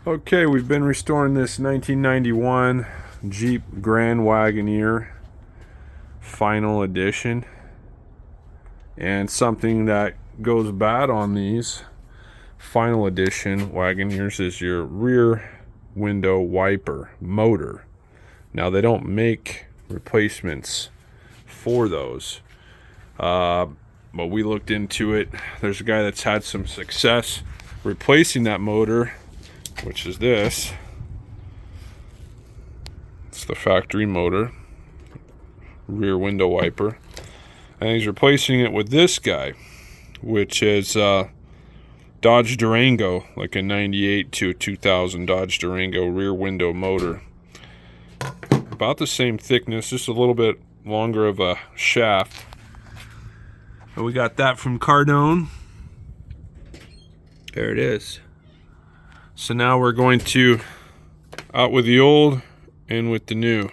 Okay, we've been restoring this 1991 Jeep Grand Wagoneer Final Edition. And something that goes bad on these Final Edition Wagoneers is your rear window wiper motor. Now, they don't make replacements for those. But we looked into it. There's a guy that's had some success replacing that motor, which is this. It's the factory motor, rear window wiper. And he's replacing it with this guy, which is Dodge Durango, like a 98 to a 2000 Dodge Durango rear window motor. About the same thickness, just a little bit longer of a shaft. And we got that from Cardone. There it is. So now we're going to out with the old and with the new.